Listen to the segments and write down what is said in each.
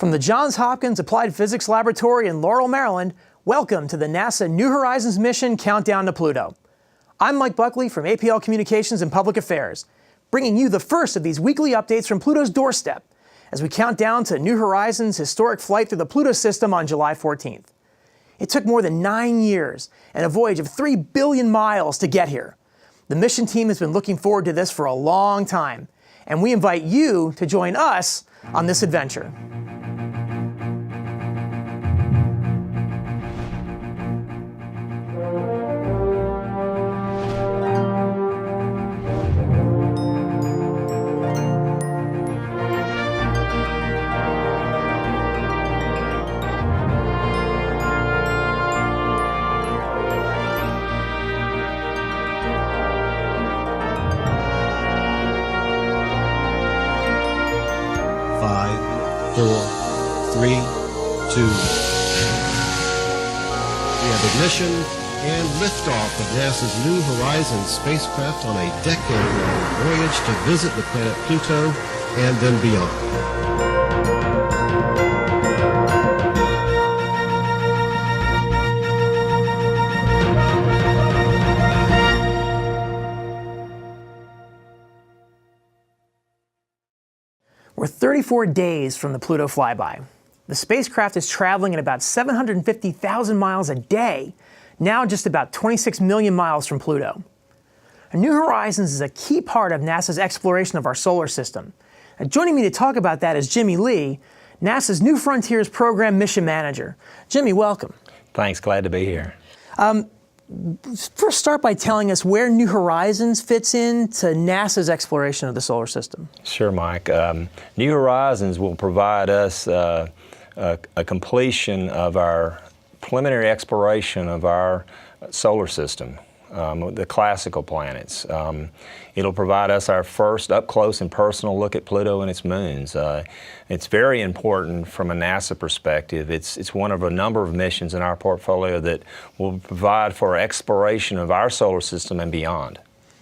From the Johns Hopkins Applied Physics Laboratory in Laurel, Maryland, welcome to the NASA New Horizons mission Countdown to Pluto. I'm Mike Buckley from APL Communications and Public Affairs, bringing you the first of these weekly updates from Pluto's doorstep as we count down to New Horizons' historic flight through the Pluto system on July 14th. It took more than 9 years and a voyage of 3 billion miles to get here. The mission team has been looking forward to this for a long time, and we invite you to join us on this adventure. Ignition and liftoff of NASA's New Horizons spacecraft on a decade-long voyage to visit the planet Pluto and then beyond. We're 34 days from the Pluto flyby. The spacecraft is traveling at about 750,000 miles a day, now just about 26 million miles from Pluto. New Horizons is a key part of NASA's exploration of our solar system. Joining me to talk about that is Jimmy Lee, NASA's New Frontiers Program Mission Manager. Jimmy, welcome. Thanks, glad to be here. First, start by telling us where New Horizons fits into NASA's exploration of the solar system. Sure, Mike. New Horizons will provide us a completion of our preliminary exploration of our solar system, the classical planets. It'll provide us our first up-close and personal look at Pluto and its moons. It's very important from a NASA perspective. It's one of a number of missions in our portfolio that will provide for exploration of our solar system and beyond.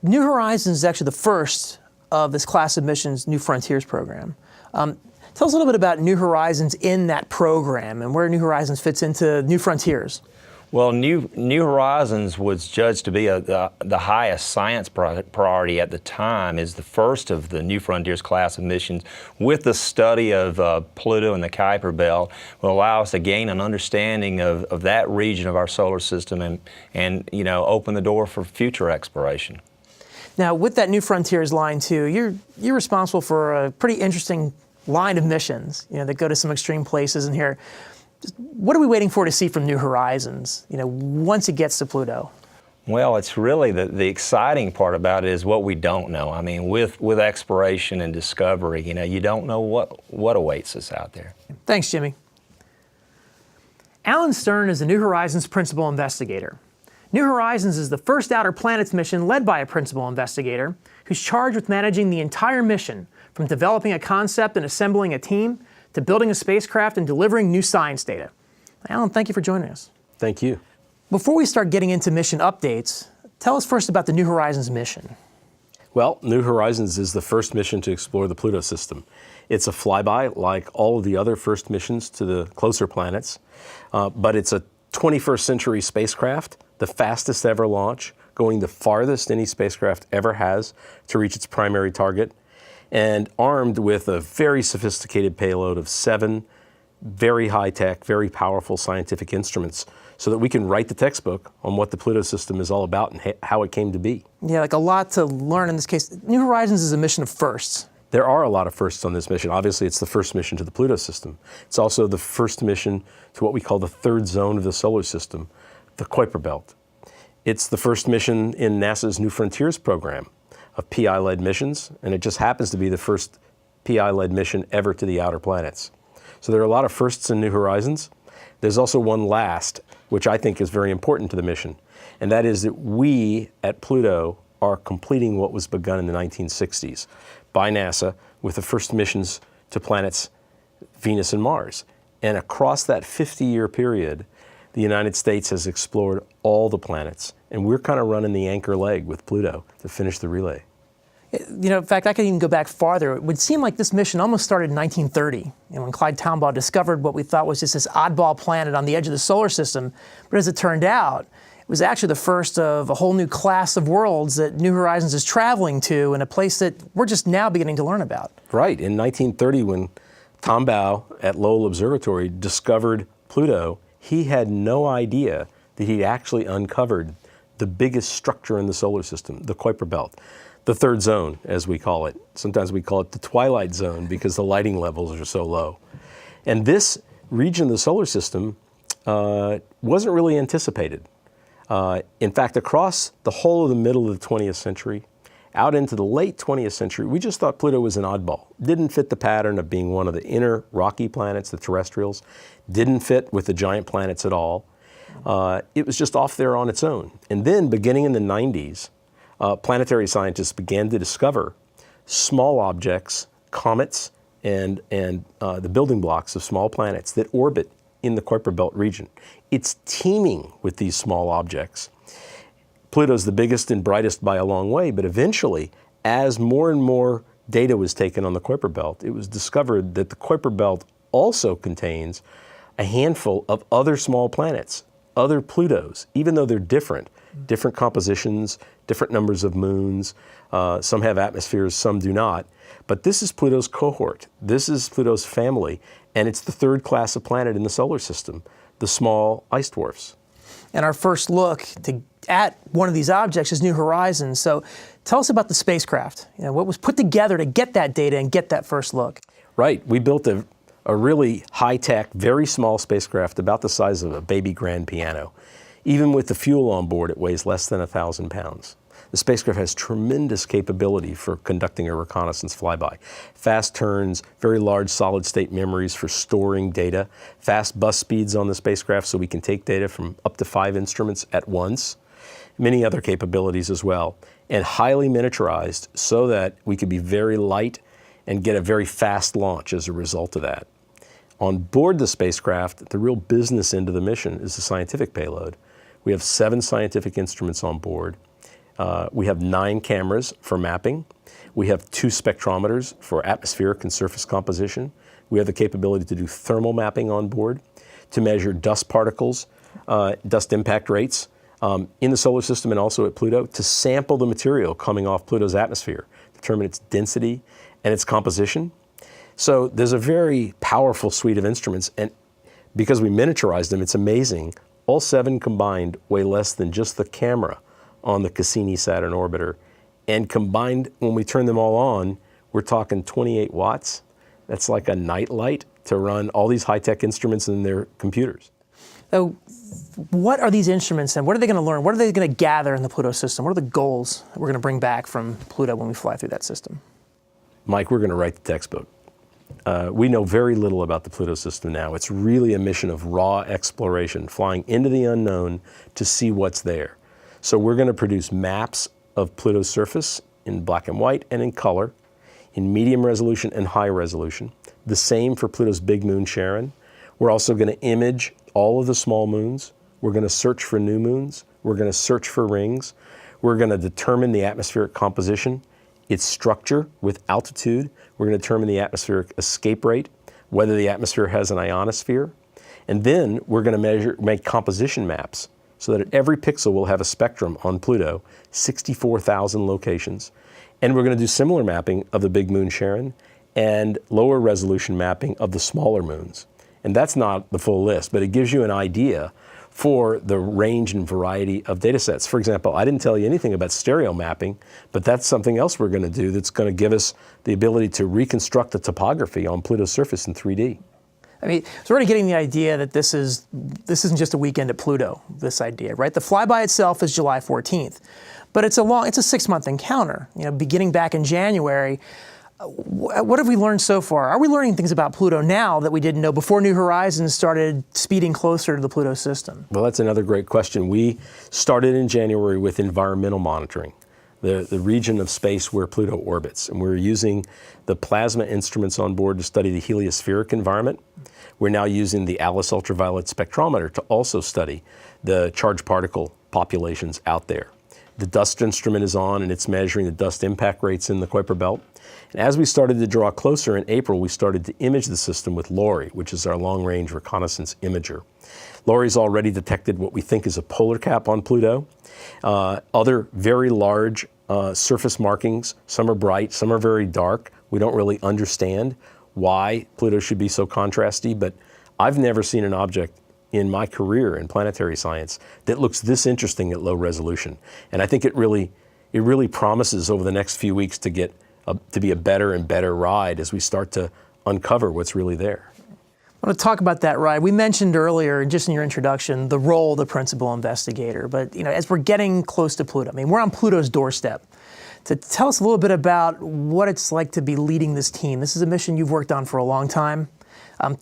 New Horizons is actually the first of this class of missions, New Frontiers program. Tell us a little bit about New Horizons in that program and where New Horizons fits into New Frontiers. Well, New Horizons was judged to be the highest science priority at the time, is the first of the New Frontiers class of missions with the study of Pluto and the Kuiper Belt will allow us to gain an understanding of that region of our solar system and open the door for future exploration. Now, with that New Frontiers line too, you're responsible for a pretty interesting line of missions, that go to some extreme places in here. What are we waiting for to see from New Horizons, once it gets to Pluto? Well, it's really the exciting part about it is what we don't know. I mean, with exploration and discovery, you don't know what awaits us out there. Thanks, Jimmy. Alan Stern is the New Horizons principal investigator. New Horizons is the first Outer Planets mission led by a principal investigator who's charged with managing the entire mission, from developing a concept and assembling a team to building a spacecraft and delivering new science data. Alan, thank you for joining us. Thank you. Before we start getting into mission updates, tell us first about the New Horizons mission. Well, New Horizons is the first mission to explore the Pluto system. It's a flyby like all of the other first missions to the closer planets, but it's a 21st century spacecraft, the fastest ever launch, going the farthest any spacecraft ever has to reach its primary target, and armed with a very sophisticated payload of 7 very high-tech, very powerful scientific instruments so that we can write the textbook on what the Pluto system is all about and how it came to be. Yeah, like a lot to learn in this case. New Horizons is a mission of firsts. There are a lot of firsts on this mission. Obviously, it's the first mission to the Pluto system. It's also the first mission to what we call the third zone of the solar system, the Kuiper Belt. It's the first mission in NASA's New Frontiers program of PI-led missions, and it just happens to be the first PI-led mission ever to the outer planets. So there are a lot of firsts in New Horizons. There's also one last, which I think is very important to the mission, and that is that we at Pluto are completing what was begun in the 1960s by NASA with the first missions to planets Venus and Mars. And across that 50-year period, the United States has explored all the planets, and we're kind of running the anchor leg with Pluto to finish the relay. In fact, I could even go back farther. It would seem like this mission almost started in 1930, when Clyde Townbaugh discovered what we thought was just this oddball planet on the edge of the solar system. But as it turned out, it was actually the first of a whole new class of worlds that New Horizons is traveling to, in a place that we're just now beginning to learn about. Right. In 1930, when Townbaugh at Lowell Observatory discovered Pluto, he had no idea that he'd actually uncovered the biggest structure in the solar system, the Kuiper Belt. The third zone, as we call it. Sometimes we call it the twilight zone because the lighting levels are so low. And this region of the solar system wasn't really anticipated. In fact, across the whole of the middle of the 20th century, out into the late 20th century, we just thought Pluto was an oddball. Didn't fit the pattern of being one of the inner rocky planets, the terrestrials. Didn't fit with the giant planets at all. It was just off there on its own. And then, beginning in the 90s, planetary scientists began to discover small objects, comets, and the building blocks of small planets that orbit in the Kuiper Belt region. It's teeming with these small objects. Pluto's the biggest and brightest by a long way, but eventually, as more and more data was taken on the Kuiper Belt, it was discovered that the Kuiper Belt also contains a handful of other small planets, other Plutos, even though they're different compositions, different numbers of moons. Some have atmospheres, some do not. But this is Pluto's cohort. This is Pluto's family, and it's the third class of planet in the solar system, the small ice dwarfs. And our first look at one of these objects is New Horizons. So tell us about the spacecraft. What was put together to get that data and get that first look? Right. We built a really high-tech, very small spacecraft about the size of a baby grand piano. Even with the fuel on board, it weighs less than 1,000 pounds. The spacecraft has tremendous capability for conducting a reconnaissance flyby. Fast turns, very large solid-state memories for storing data, fast bus speeds on the spacecraft so we can take data from up to 5 instruments at once, many other capabilities as well, and highly miniaturized so that we could be very light and get a very fast launch as a result of that. On board the spacecraft, the real business end of the mission is the scientific payload. We have 7 scientific instruments on board. We have 9 cameras for mapping. We have 2 spectrometers for atmospheric and surface composition. We have the capability to do thermal mapping on board, to measure dust particles, dust impact rates in the solar system and also at Pluto, to sample the material coming off Pluto's atmosphere, determine its density and its composition. So there's a very powerful suite of instruments, and because we miniaturized them, it's amazing. All 7 combined weigh less than just the camera on the Cassini-Saturn orbiter. And combined, when we turn them all on, we're talking 28 watts. That's like a night light to run all these high-tech instruments in their computers. So what are these instruments and what are they going to learn? What are they going to gather in the Pluto system? What are the goals that we're going to bring back from Pluto when we fly through that system? Mike, we're going to write the textbook. We know very little about the Pluto system now. It's really a mission of raw exploration, flying into the unknown to see what's there. So we're going to produce maps of Pluto's surface in black and white and in color, in medium resolution and high resolution. The same for Pluto's big moon Charon. We're also going to image all of the small moons. We're going to search for new moons. We're going to search for rings. We're going to determine the atmospheric composition, its structure with altitude. We're going to determine the atmospheric escape rate, whether the atmosphere has an ionosphere. And then we're going to make composition maps so that at every pixel will have a spectrum on Pluto, 64,000 locations. And we're going to do similar mapping of the big moon Charon and lower resolution mapping of the smaller moons. And that's not the full list, but it gives you an idea for the range and variety of data sets. For example, I didn't tell you anything about stereo mapping, but that's something else we're going to do that's going to give us the ability to reconstruct the topography on Pluto's surface in 3D. I mean, so we're already getting the idea that this isn't just a weekend at Pluto, this idea, right? The flyby itself is July 14th, but it's a 6-month encounter, beginning back in January. What have we learned so far? Are we learning things about Pluto now that we didn't know before New Horizons started speeding closer to the Pluto system? Well, that's another great question. We started in January with environmental monitoring, the region of space where Pluto orbits. And we're using the plasma instruments on board to study the heliospheric environment. We're now using the ALICE ultraviolet spectrometer to also study the charged particle populations out there. The dust instrument is on, and it's measuring the dust impact rates in the Kuiper Belt. And as we started to draw closer in April, we started to image the system with LORRI, which is our long-range reconnaissance imager. LORRI's already detected what we think is a polar cap on Pluto. Other very large surface markings, some are bright, some are very dark. We don't really understand why Pluto should be so contrasty, but I've never seen an object in my career in planetary science that looks this interesting at low resolution. And I think it really promises over the next few weeks to get to be a better and better ride as we start to uncover what's really there. I want to talk about that ride. We mentioned earlier, just in your introduction, the role of the principal investigator. But as we're getting close to Pluto, we're on Pluto's doorstep. To tell us a little bit about what it's like to be leading this team. This is a mission you've worked on for a long time.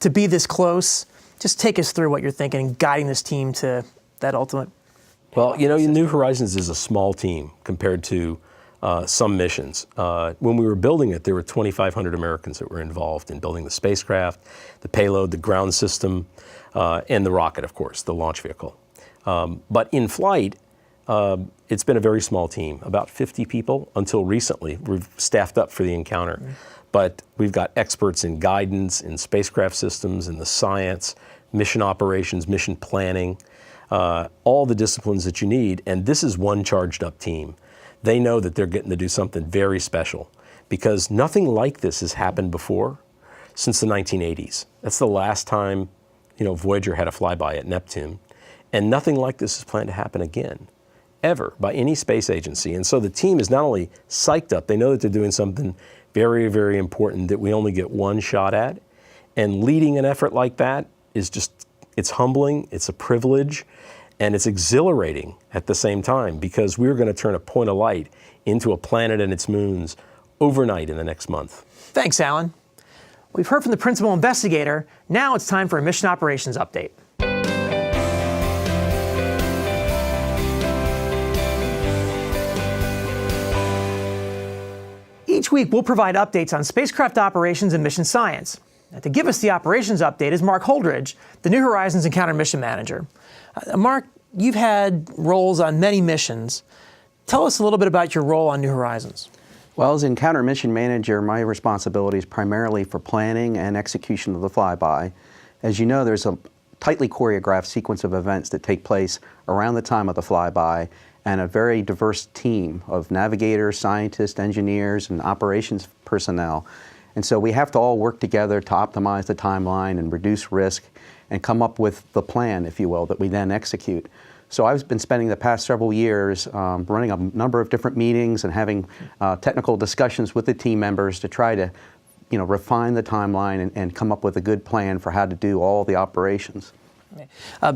To be this close, just take us through what you're thinking and guiding this team to that ultimate. Well, New Horizons is a small team compared to some missions. When we were building it, there were 2,500 Americans that were involved in building the spacecraft, the payload, the ground system, and the rocket, of course, the launch vehicle. But in flight, it's been a very small team, about 50 people until recently. We've staffed up for the encounter. Mm-hmm. But we've got experts in guidance, in spacecraft systems, in the science, mission operations, mission planning, all the disciplines that you need. And this is one charged up team. They know that they're getting to do something very special because nothing like this has happened before since the 1980s. That's the last time, Voyager had a flyby at Neptune. And nothing like this is planned to happen again, ever, by any space agency. And so the team is not only psyched up, they know that they're doing something very, very important that we only get one shot at. And leading an effort like that is it's humbling, it's a privilege, and it's exhilarating at the same time because we're going to turn a point of light into a planet and its moons overnight in the next month. Thanks, Alan. We've heard from the principal investigator. Now it's time for a mission operations update. Each week, we'll provide updates on spacecraft operations and mission science. Now, to give us the operations update is Mark Holdridge, the New Horizons Encounter Mission Manager. Mark, you've had roles on many missions. Tell us a little bit about your role on New Horizons. Well, as Encounter Mission Manager, my responsibility is primarily for planning and execution of the flyby. As you know, there's a tightly choreographed sequence of events that take place around the time of the flyby, and a very diverse team of navigators, scientists, engineers, and operations personnel. And so we have to all work together to optimize the timeline and reduce risk and come up with the plan, if you will, that we then execute. So I've been spending the past several years running a number of different meetings and having technical discussions with the team members to try to refine the timeline and come up with a good plan for how to do all the operations.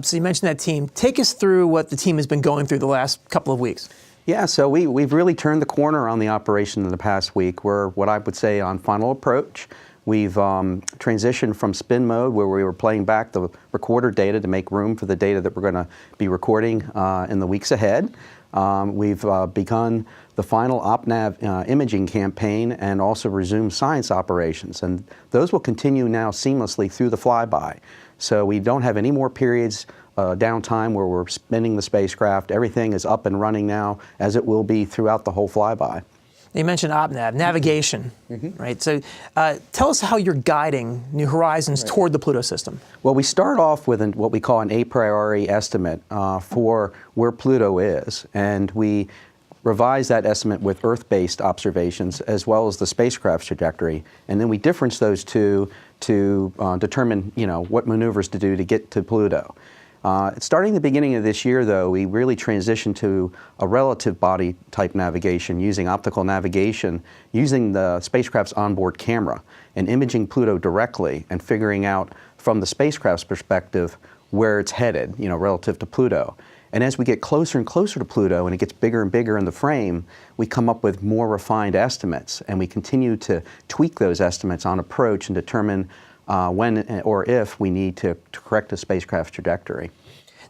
So you mentioned that team. Take us through what the team has been going through the last couple of weeks. Yeah, so we've really turned the corner on the operation in the past week. We're what I would say on final approach. We've transitioned from spin mode, where we were playing back the recorder data to make room for the data that we're going to be recording in the weeks ahead. We've begun the final OpNav imaging campaign and also resumed science operations. And those will continue now seamlessly through the flyby. So we don't have any more periods downtime where we're spinning the spacecraft. Everything is up and running now, as it will be throughout the whole flyby. You mentioned OpNav, navigation, right? So tell us how you're guiding New Horizons toward the Pluto system. Well, we start off with what we call an a priori estimate for where Pluto is, and we revise that estimate with Earth-based observations as well as the spacecraft's trajectory, and then we difference those two to determine, what maneuvers to do to get to Pluto. Starting the beginning of this year, though, we really transitioned to a relative body type navigation using optical navigation, using the spacecraft's onboard camera and imaging Pluto directly and figuring out from the spacecraft's perspective where it's headed, relative to Pluto. And as we get closer and closer to Pluto and it gets bigger and bigger in the frame, we come up with more refined estimates, and we continue to tweak those estimates on approach and determine when or if we need to correct the spacecraft's trajectory.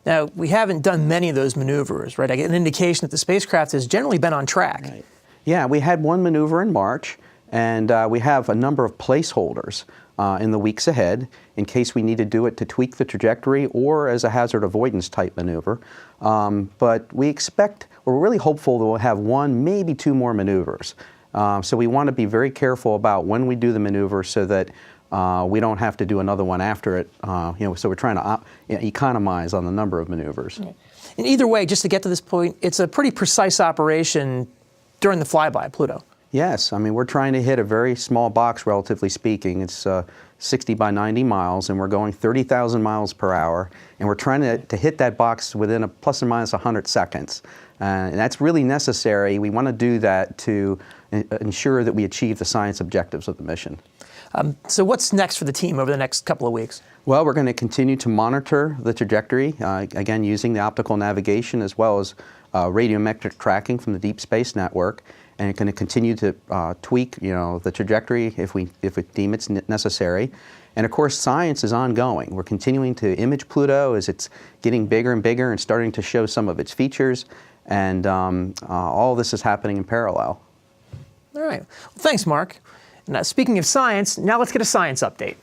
Now, we haven't done many of those maneuvers, right? I get an indication that the spacecraft has generally been on track. Right. Yeah, we had one maneuver in March, and we have a number of placeholders in the weeks ahead in case we need to do it to tweak the trajectory or as a hazard avoidance type maneuver. But we're really hopeful that we'll have one, maybe two more maneuvers. So we want to be very careful about when we do the maneuver so that we don't have to do another one after it. So we're trying to economize on the number of maneuvers. And either way, just to get to this point, it's a pretty precise operation during the flyby of Pluto. Yes, I mean, we're trying to hit a very small box, relatively speaking. It's 60 by 90 miles, and we're going 30,000 miles per hour, and we're trying to hit that box within a plus or minus 100 seconds. And that's really necessary. We want to do that to ensure that we achieve the science objectives of the mission. So what's next for the team over the next couple of weeks? Well, we're going to continue to monitor the trajectory, again, using the optical navigation as well as radiometric tracking from the Deep Space Network. And it's going to continue to tweak, the trajectory if we deem it's necessary. And of course, science is ongoing. We're continuing to image Pluto as it's getting bigger and bigger and starting to show some of its features. And all this is happening in parallel. All right. Well, thanks, Mark. Now, speaking of science, now let's get a science update.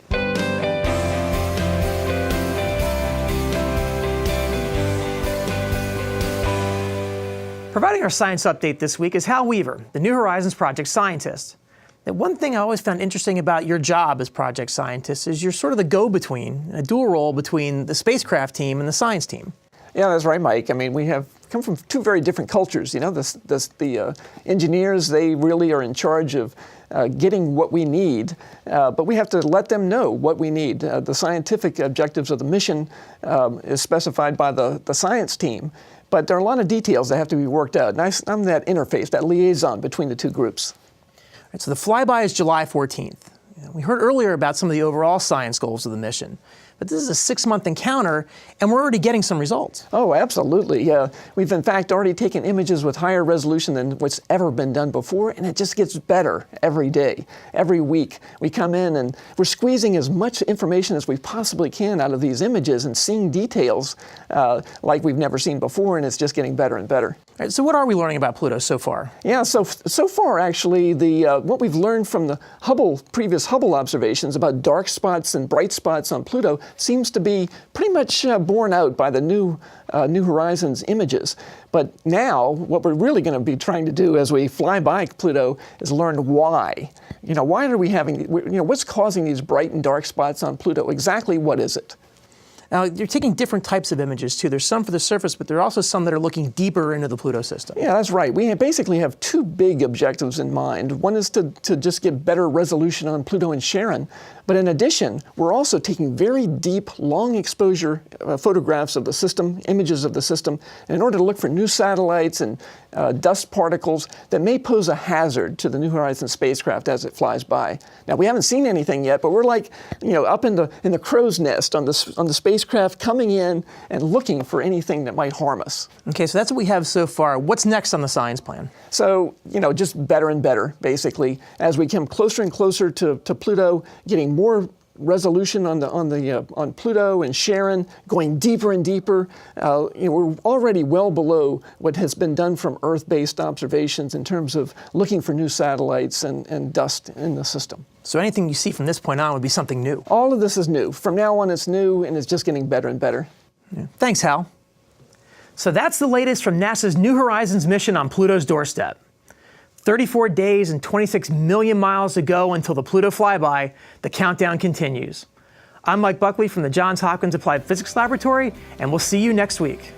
Providing our science update this week is Hal Weaver, the New Horizons project scientist. Now, one thing I always found interesting about your job as project scientist is you're sort of the go-between, a dual role between the spacecraft team and the science team. Yeah, that's right, Mike. I mean, we have come from two very different cultures. The engineers, they really are in charge of getting what we need, but we have to let them know what we need. The scientific objectives of the mission is specified by the science team, but there are a lot of details that have to be worked out. And I'm that interface, that liaison between the two groups. All right, so the flyby is July 14th. We heard earlier about some of the overall science goals of the mission. But this is a 6-month encounter, and we're already getting some results. Oh, absolutely. Yeah. We've, in fact, already taken images with higher resolution than what's ever been done before, and it just gets better every day, every week. We come in, and we're squeezing as much information as we possibly can out of these images and seeing details like we've never seen before, and it's just getting better and better. All right, so what are we learning about Pluto so far? Yeah, so far, actually, what we've learned from the previous Hubble observations about dark spots and bright spots on Pluto seems to be pretty much borne out by the New Horizons images. But now, what we're really going to be trying to do as we fly by Pluto is learn why. Why are we having, what's causing these bright and dark spots on Pluto? Exactly what is it? Now, you're taking different types of images, too. There's some for the surface, but there are also some that are looking deeper into the Pluto system. Yeah, that's right. We basically have two big objectives in mind. One is to just get better resolution on Pluto and Charon. But in addition, we're also taking very deep, long exposure photographs of the system, images of the system, in order to look for new satellites and dust particles that may pose a hazard to the New Horizons spacecraft as it flies by. Now, we haven't seen anything yet, but we're like, up in the crow's nest on the spacecraft, coming in and looking for anything that might harm us. Okay, so that's what we have so far. What's next on the science plan? So, just better and better, basically, as we come closer and closer to Pluto, getting more resolution on Pluto and Charon, going deeper and deeper. We're already well below what has been done from Earth-based observations in terms of looking for new satellites and dust in the system. So anything you see from this point on would be something new. All of this is new. From now on, it's new, and it's just getting better and better. Yeah. Thanks, Hal. So that's the latest from NASA's New Horizons mission on Pluto's doorstep. 34 days and 26 million miles to go until the Pluto flyby. The countdown continues. I'm Mike Buckley from the Johns Hopkins Applied Physics Laboratory, and we'll see you next week.